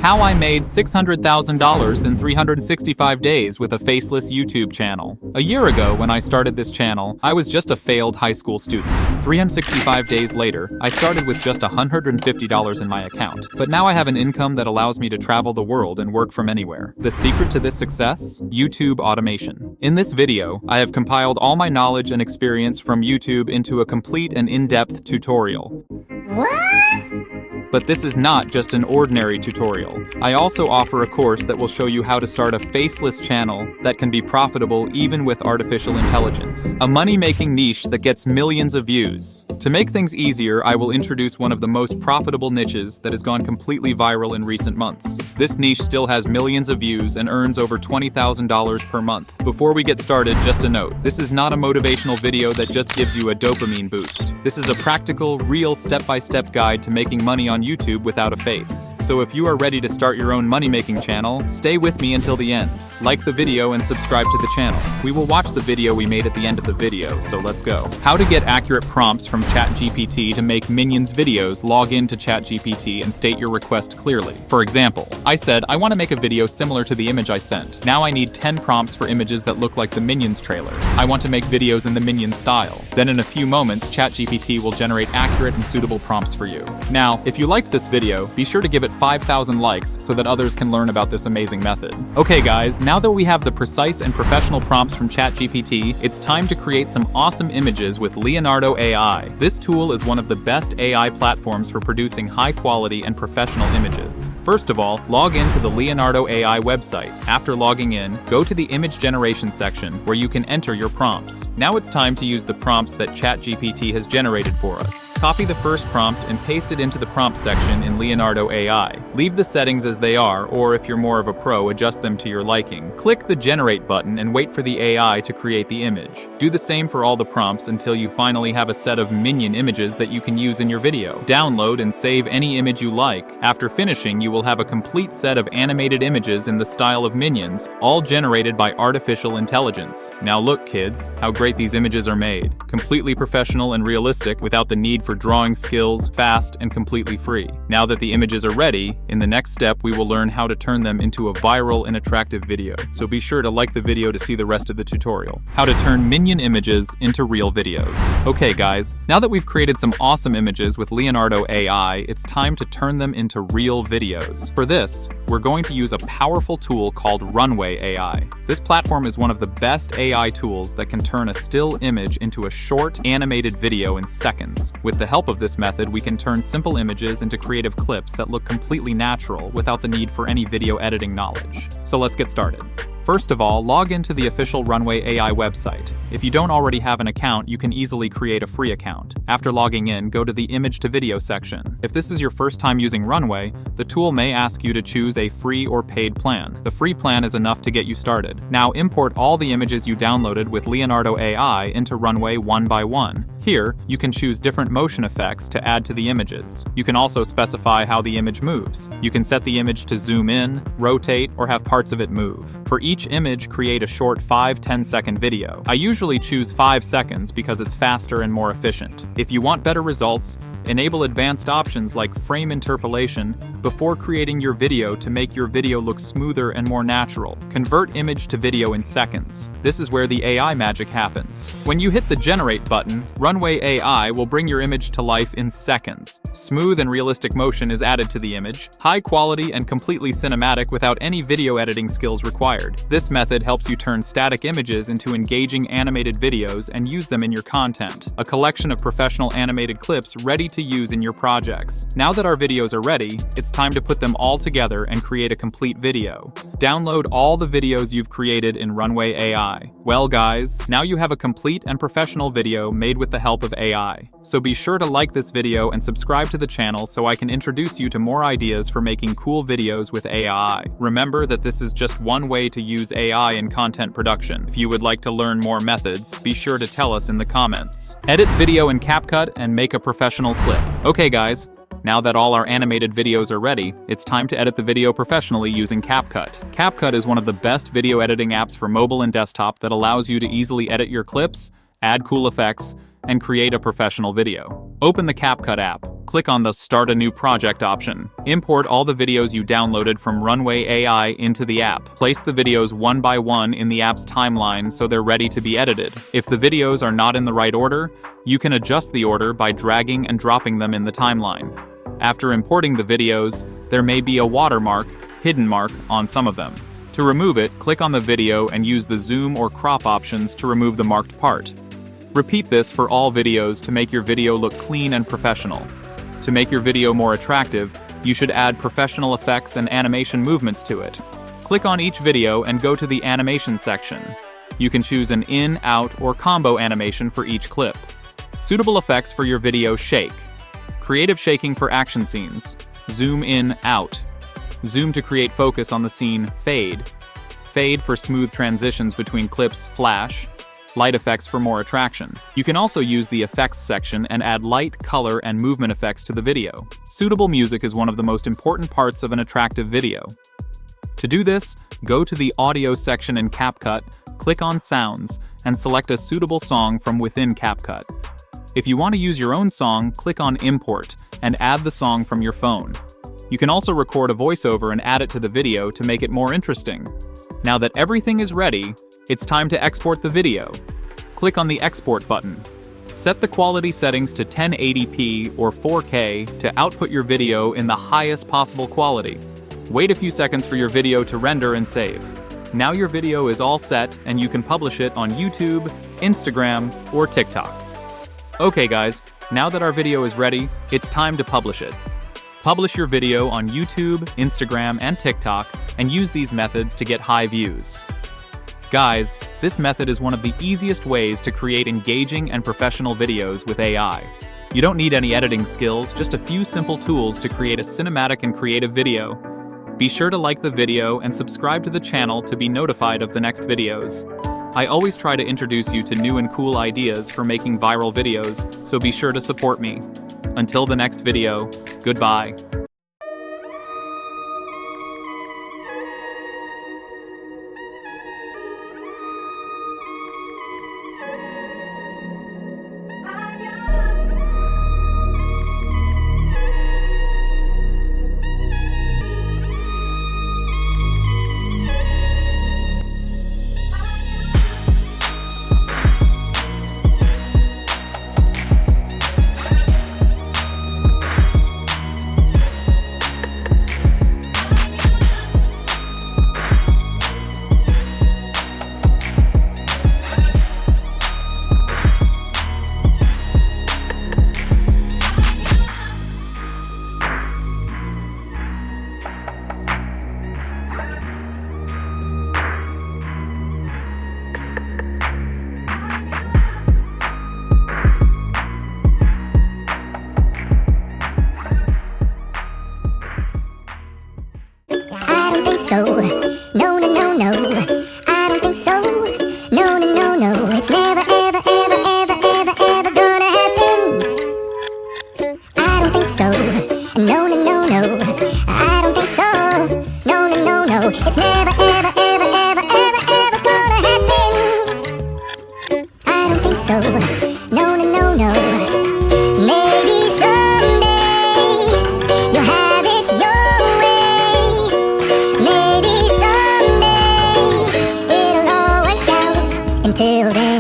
How I made $600,000 in 365 days with a faceless YouTube channel. A year ago, when I started this channel, I was just a failed high school student. 365 days later, I started with just $150 in my account. But now I have an income that allows me to travel the world and work from anywhere. The secret to this success? YouTube automation. In this video, I have compiled all my knowledge and experience from YouTube into a complete and in-depth tutorial. But this is not just an ordinary tutorial. I also offer a course that will show you how to start a faceless channel that can be profitable even with artificial intelligence. A money-making niche that gets millions of views. To make things easier, I will introduce one of the most profitable niches that has gone completely viral in recent months. This niche still has millions of views and earns over $20,000 per month. Before we get started, just a note. This is not a motivational video that just gives you a dopamine boost. This is a practical, real step-by-step guide to making money on YouTube without a face. So if you are ready to start your own money-making channel, stay with me until the end. Like the video and subscribe to the channel. We will watch the video we made at the end of the video, so let's go. How to get accurate prompts from ChatGPT to make Minions videos. Log in to ChatGPT and state your request clearly. For example, I said, I want to make a video similar to the image I sent. Now I need 10 prompts for images that look like the Minions trailer. I want to make videos in the Minions style. Then in a few moments, ChatGPT will generate accurate and suitable prompts for you. Now, if you liked this video, be sure to give it 5,000 likes so that others can learn about this amazing method. Okay guys, now that we have the precise and professional prompts from ChatGPT, it's time to create some awesome images with Leonardo AI. This tool is one of the best AI platforms for producing high-quality and professional images. First of all, log into the Leonardo AI website. After logging in, go to the image generation section where you can enter your prompts. Now it's time to use the prompts that ChatGPT has generated for us. Copy the first prompt and paste it into the prompt section in Leonardo AI. Leave the settings as they are, or if you're more of a pro, adjust them to your liking. Click the Generate button and wait for the AI to create the image. Do the same for all the prompts until you finally have a set of Minion images that you can use in your video. Download and save any image you like. After finishing, you will have a complete set of animated images in the style of Minions, all generated by artificial intelligence. Now look, kids, how great these images are made. Completely professional and realistic without the need for drawing skills, fast and completely free. Now that the images are ready, in the next step we will learn how to turn them into a viral and attractive video. So be sure to like the video to see the rest of the tutorial. How to turn Minion images into real videos. Okay guys, now that we've created some awesome images with Leonardo AI, it's time to turn them into real videos. For this, we're going to use a powerful tool called Runway AI. This platform is one of the best AI tools that can turn a still image into a short, animated video in seconds. With the help of this method, we can turn simple images into creative clips that look completely natural without the need for any video editing knowledge. So let's get started. First of all, log into the official Runway AI website. If you don't already have an account, you can easily create a free account. After logging in, go to the Image to Video section. If this is your first time using Runway, the tool may ask you to choose a free or paid plan. The free plan is enough to get you started. Now import all the images you downloaded with Leonardo AI into Runway one by one. Here, you can choose different motion effects to add to the images. You can also specify how the image moves. You can set the image to zoom in, rotate, or have parts of it move. For each image, create a short 5-10 second video. I usually choose 5 seconds because it's faster and more efficient. If you want better results, enable advanced options like frame interpolation before creating your video to make your video look smoother and more natural. Convert image to video in seconds. This is where the AI magic happens. When you hit the Generate button, Runway AI will bring your image to life in seconds. Smooth and realistic motion is added to the image, high quality and completely cinematic without any video editing skills required. This method helps you turn static images into engaging animated videos and use them in your content. A collection of professional animated clips ready to use in your projects. Now that our videos are ready, it's time to put them all together and create a complete video. Download all the videos you've created in Runway AI. Well guys, now you have a complete and professional video made with the help of AI. So be sure to like this video and subscribe to the channel so I can introduce you to more ideas for making cool videos with AI. Remember that this is just one way to use AI in content production. If you would like to learn more methods, be sure to tell us in the comments. Edit video in CapCut and make a professional clip. Okay guys, now that all our animated videos are ready, it's time to edit the video professionally using CapCut. CapCut is one of the best video editing apps for mobile and desktop that allows you to easily edit your clips, add cool effects, and create a professional video. Open the CapCut app, click on the Start a New Project option. Import all the videos you downloaded from Runway AI into the app. Place the videos one by one in the app's timeline so they're ready to be edited. If the videos are not in the right order, you can adjust the order by dragging and dropping them in the timeline. After importing the videos, there may be a watermark, hidden mark, on some of them. To remove it, click on the video and use the zoom or crop options to remove the marked part. Repeat this for all videos to make your video look clean and professional. To make your video more attractive, you should add professional effects and animation movements to it. Click on each video and go to the animation section. You can choose an in, out, or combo animation for each clip. Suitable effects for your video: shake. Creative shaking for action scenes. Zoom in, out. Zoom to create focus on the scene, fade. Fade for smooth transitions between clips, flash. Light effects for more attraction. You can also use the effects section and add light, color, and movement effects to the video. Suitable music is one of the most important parts of an attractive video. To do this, go to the audio section in CapCut, click on Sounds, and select a suitable song from within CapCut. If you want to use your own song, click on Import and add the song from your phone. You can also record a voiceover and add it to the video to make it more interesting. Now that everything is ready, it's time to export the video. Click on the Export button. Set the quality settings to 1080p or 4K to output your video in the highest possible quality. Wait a few seconds for your video to render and save. Now your video is all set and you can publish it on YouTube, Instagram, or TikTok. Okay guys, now that our video is ready, it's time to publish it. Publish your video on YouTube, Instagram, and TikTok, and use these methods to get high views. Guys, this method is one of the easiest ways to create engaging and professional videos with AI. You don't need any editing skills, just a few simple tools to create a cinematic and creative video. Be sure to like the video and subscribe to the channel to be notified of the next videos. I always try to introduce you to new and cool ideas for making viral videos, so be sure to support me. Until the next video, goodbye. So, no, no, no, no, I don't think so. No, no, no, no, it's never, ever, ever, ever, ever, ever gonna happen. I don't think so. No, no, no, no, I don't think so. No, no, no, no, it's never, ever, ever, ever, ever, ever gonna happen. I don't think so. No, no, no, no. Maybe someday you'll have it your way. Maybe someday it'll all work out. Until then.